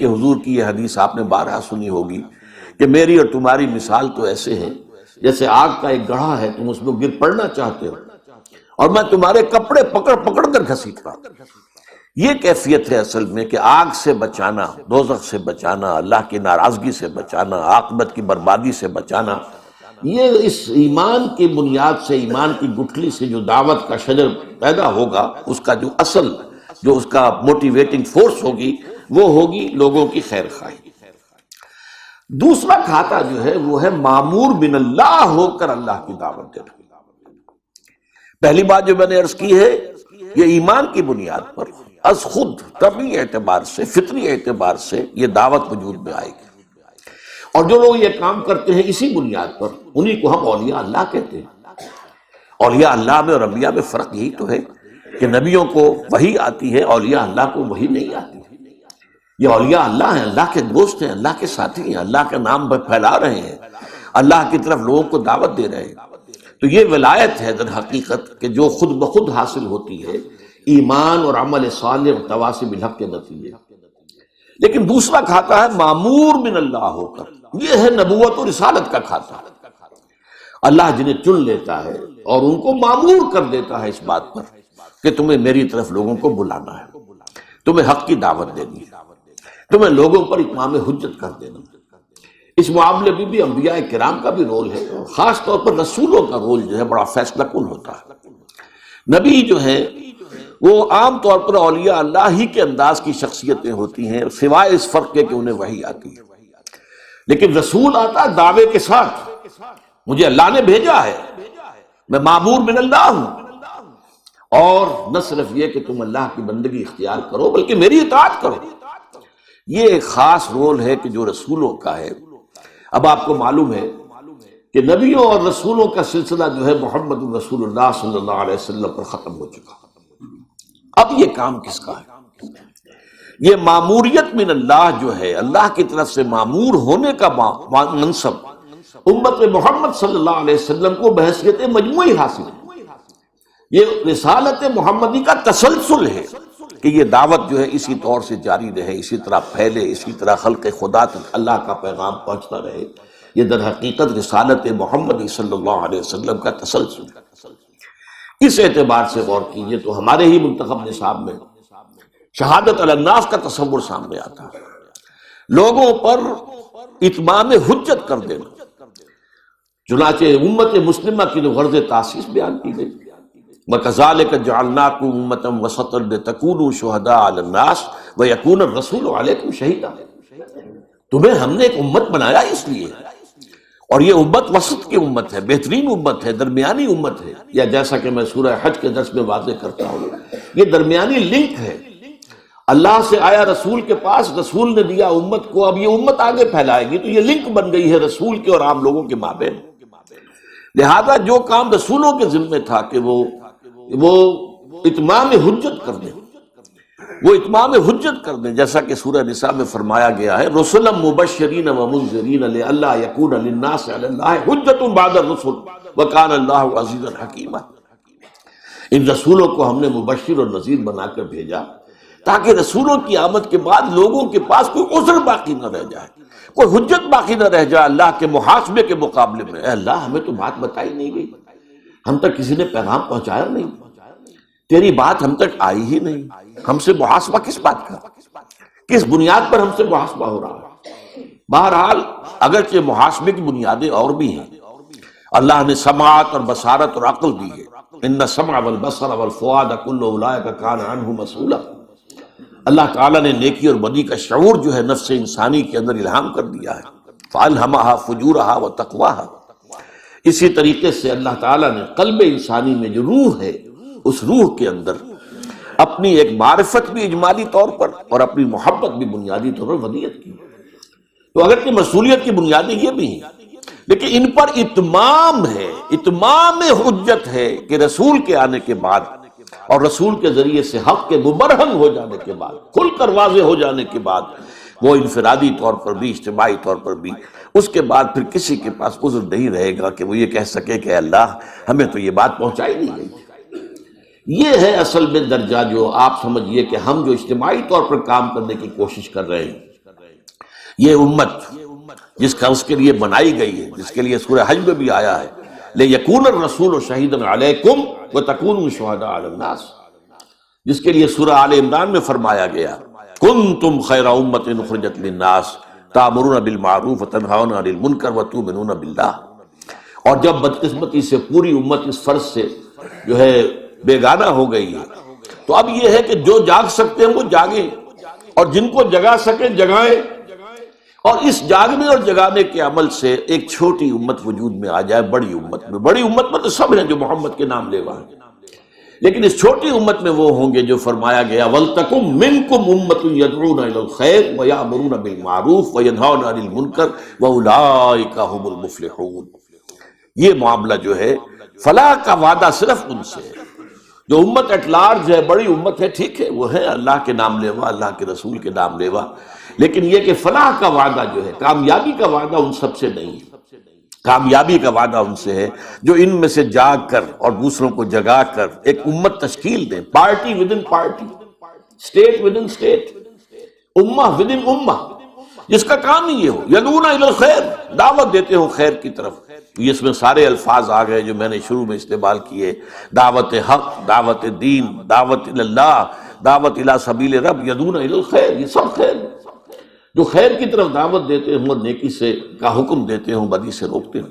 کہ حضور کی یہ حدیث آپ نے بارہا سنی ہوگی کہ میری اور تمہاری مثال تو ایسے ہے جیسے آگ کا ایک گڑھا ہے، تم اس میں گر پڑنا چاہتے ہو اور میں تمہارے کپڑے پکڑ پکڑ کر گھسیٹ رہا ہوں۔ یہ کیفیت ہے اصل میں کہ آگ سے بچانا، دوزخ سے بچانا، اللہ کی ناراضگی سے بچانا، عاقبت کی بربادی سے بچانا، یہ اس ایمان کی بنیاد سے، ایمان کی گٹھلی سے جو دعوت کا شجر پیدا ہوگا، اس کا جو اصل، جو اس کا موٹیویٹنگ فورس ہوگی، وہ ہوگی لوگوں کی خیر خواہی۔ دوسرا کھاتا جو ہے وہ ہے معمور من اللہ ہو کر اللہ کی دعوت دینا۔ پہلی بات جو میں نے عرض کی ہے، یہ ایمان کی بنیاد پر از خود طبعی اعتبار سے، فطری اعتبار سے یہ دعوت وجود میں آئے گی، اور جو لوگ یہ کام کرتے ہیں اسی بنیاد پر، انہی کو ہم اولیاء اللہ کہتے ہیں۔ اولیاء اللہ میں اور انبیاء میں فرق یہی تو ہے کہ نبیوں کو وحی آتی ہے، اولیاء اللہ کو وحی نہیں آتی۔ یہ اولیاء اللہ ہیں، اللہ کے دوست ہیں، اللہ کے ساتھی ہیں، اللہ کا نام پھیلا رہے ہیں، اللہ کی طرف لوگوں کو دعوت دے رہے ہیں۔ تو یہ ولایت ہے در حقیقت کہ جو خود بخود حاصل ہوتی ہے ایمان اور عمل صالح اور تواصی بالحق کے نتیجے۔ لیکن دوسرا کھاتا ہے معمور من اللہ ہو کر، یہ ہے نبوت اور رسالت کا کھاتا۔ اللہ جنہیں چن لیتا ہے اور ان کو معمور کر دیتا ہے اس بات پر کہ تمہیں میری طرف لوگوں کو بلانا ہے، تمہیں حق کی دعوت دینی ہے، تمہیں لوگوں پر اتمام حجت کر دینا۔ اس معاملے میں بھی انبیاء کرام کا بھی رول ہے، خاص طور پر رسولوں کا رول جو ہے بڑا فیصلہ کن ہوتا ہے۔ نبی جو ہے وہ عام طور پر اولیاء اللہ ہی کے انداز کی شخصیتیں ہوتی ہیں، سوائے اس فرق کے کہ انہیں وحی آتی ہے، لیکن رسول آتا ہے دعوے کے ساتھ، مجھے اللہ نے بھیجا ہے، میں معمور من اللہ ہوں، اور نہ صرف یہ کہ تم اللہ کی بندگی اختیار کرو بلکہ میری اطاعت کرو۔ یہ ایک خاص رول ہے کہ جو رسولوں کا ہے۔ اب آپ کو معلوم ہے کہ نبیوں اور رسولوں کا سلسلہ جو ہے محمد رسول اللہ صلی اللہ علیہ وسلم پر ختم ہو چکا۔ اب یہ کام کس کا ہے؟ یہ معموریت من اللہ جو ہے، اللہ کی طرف سے معمور ہونے کا منصب امت محمد صلی اللہ علیہ وسلم کو بحیثیت مجموعی حاصل ہے۔ یہ رسالت محمدی کا تسلسل ہے کہ یہ دعوت جو ہے اسی طور سے جاری رہے، اسی طرح پھیلے، اسی طرح خلق خدا تک اللہ کا پیغام پہنچتا رہے۔ یہ در حقیقت رسالت محمدی صلی اللہ علیہ وسلم کا تسلسل ہے۔ اس اعتبار سے غور کیجیے تو ہمارے ہی منتخب نصاب میں شہادت علی الناس کا تصور سامنے آتا ہے، لوگوں پر اتمام حجت کر دینا۔ چنانچہ امت مسلمہ کی جو غرض تاسیس بیان کی گئی، وَكَذَلِكَ جَعَلْنَاكُمْ أُمَّةً وَسَطًا لِتَكُونُوا شُهَدَاءَ عَلَى النَّاسِ وَيَكُونَ الرَّسُولُ عَلَيْكُمْ شَهِيدًا۔ تمہیں ہم نے ایک امت بنایا اس لیے، اور یہ امت وسط کی امت ہے، بہترین امت ہے، درمیانی امت ہے، یا جیسا کہ میں سورہ حج کے درس میں واضح کرتا ہوں، یہ درمیانی لنک ہے۔ اللہ سے آیا رسول کے پاس، رسول نے دیا امت کو، اب یہ امت آگے پھیلائے گی، تو یہ لنک بن گئی ہے رسول کے اور عام لوگوں کے مابین۔ لہذا جو کام رسولوں کے ذمہ تھا کہ وہ اتمام حجت کر دیں، وہ اتمام حجت کر دیں، جیسا کہ سورہ نساء میں فرمایا گیا ہے رسلا مبشرین ومنذرین لئلا یکون للناس علی اللہ حجت بعد الرسل وکان اللہ عزیزا حکیما۔ ان رسولوں کو ہم نے مبشر اور نذیر بنا کر بھیجا تاکہ رسولوں کی آمد کے بعد لوگوں کے پاس کوئی عذر باقی نہ رہ جائے، کوئی حجت باقی نہ رہ جائے اللہ کے محاسبے کے مقابلے میں۔ اے اللہ، ہمیں تو بات بتائی نہیں گئی، ہم تک کسی نے پیغام پہنچایا نہیں، تیری بات ہم تک آئی ہی نہیں، ہم سے محاسبہ کس بات کا، کس بنیاد پر ہم سے محاسبہ ہو رہا ہے؟ بہرحال اگرچہ محاسبے کی بنیادیں اور بھی ہیں، اللہ نے سماعت اور بصارت اور عقل دی ہے، ان السمع والبصر والفؤاد کل اولئک کان عنہ مسئولا۔ اللہ تعالیٰ نے نیکی اور بدی کا شعور جو ہے نفس انسانی کے اندر الہام کر دیا ہے، فَأَلْهَمَهَا فُجُورَهَا وَتَقْوَاهَا۔ اسی طریقے سے اللہ تعالیٰ نے قلب انسانی میں جو روح ہے، اس روح کے اندر اپنی ایک معرفت بھی اجمالی طور پر اور اپنی محبت بھی بنیادی طور پر ودیت کی۔ تو اگرچہ مسئولیت کی بنیادیں یہ بھی ہیں، لیکن ان پر اتمام ہے، اتمام حجت ہے کہ رسول کے آنے کے بعد اور رسول کے ذریعے سے حق کے مبرہن ہو جانے کے بعد، کھل کر واضح ہو جانے کے بعد، وہ انفرادی طور پر بھی اجتماعی طور پر بھی، اس کے بعد پھر کسی کے پاس عذر نہیں رہے گا کہ وہ یہ کہہ سکے کہ اللہ ہمیں تو یہ بات پہنچائی نہیں گئی۔ یہ ہے اصل میں درجہ جو آپ سمجھیے کہ ہم جو اجتماعی طور پر کام کرنے کی کوشش کر رہے ہیں، یہ امت جس کا اس کے لیے بنائی گئی ہے، جس کے لیے سورہ حج میں بھی آیا ہے لِيَكُونَ الرَّسُولُ شَهِيدًا عَلَيْكُمْ وَتَكُونُوا شُهَدَاءَ عَلَى النَّاسِ، جس کے لیے سورہ آل عمران میں فرمایا گیا كُنتُمْ خَيْرَ أُمَّةٍ أُخْرِجَتْ لِلنَّاسِ تَأْمُرُونَ بِالْمَعْرُوفِ وَتَنْهَوْنَ عَنِ الْمُنكَرِ وَتُؤْمِنُونَ بِاللَّهِ۔ اور جب بدقسمتی سے پوری امت اس فرض سے جو ہے بیگانہ ہو گئی ہے، تو اب یہ ہے کہ جو جاگ سکتے ہیں وہ جاگیں، اور جن کو جگا سکیں جگائیں، اور اس جاگنے اور جگانے کے عمل سے ایک چھوٹی امت وجود میں آ جائے بڑی امت میں۔ بڑی امت میں تو سب ہیں جو محمد کے نام لیوا ہیں، لیکن اس چھوٹی امت میں وہ ہوں گے جو فرمایا گیا وَلْتَكُمْ مِنْكُمْ أُمَّةٌ يَدْعُونَ إِلَى الْخَيْرِ وَيَأْمُرُونَ بِالْمَعْرُوفِ وَيَنْهَوْنَ عَنِ الْمُنكَرِ وَأُولَٰئِكَ هُمُ الْمُفْلِحُونَ۔ یہ معاملہ جو ہے فلاح کا وعدہ صرف ان سے ہے۔ جو امت ایٹ لارج ہے، بڑی امت ہے، ٹھیک ہے، وہ ہے اللہ کے نام لیوا، اللہ کے رسول کے نام لیوا، لیکن یہ کہ فلاح کا وعدہ جو ہے، کامیابی کا وعدہ ان سب سے نہیں ہے۔ کامیابی کا وعدہ ان سے ہے جو ان میں سے جاگ کر اور دوسروں کو جگا کر ایک امت تشکیل دیں، party with in party, state with in state, امہ ود ان امہ، جس کا کام ہی یہ ہو یدعون الی الخیر، دعوت دیتے ہو خیر کی طرف۔ یہ اس میں سارے الفاظ آ گئے جو میں نے شروع میں استعمال کیے، دعوت حق، دعوت دین، دعوت اللہ، دعوت الی سبیل رب، یدعون الی الخیر، یہ سب خیر ہے۔ جو خیر کی طرف دعوت دیتے ہوں اور نیکی سے کا حکم دیتے ہوں، بدی سے روکتے ہوں۔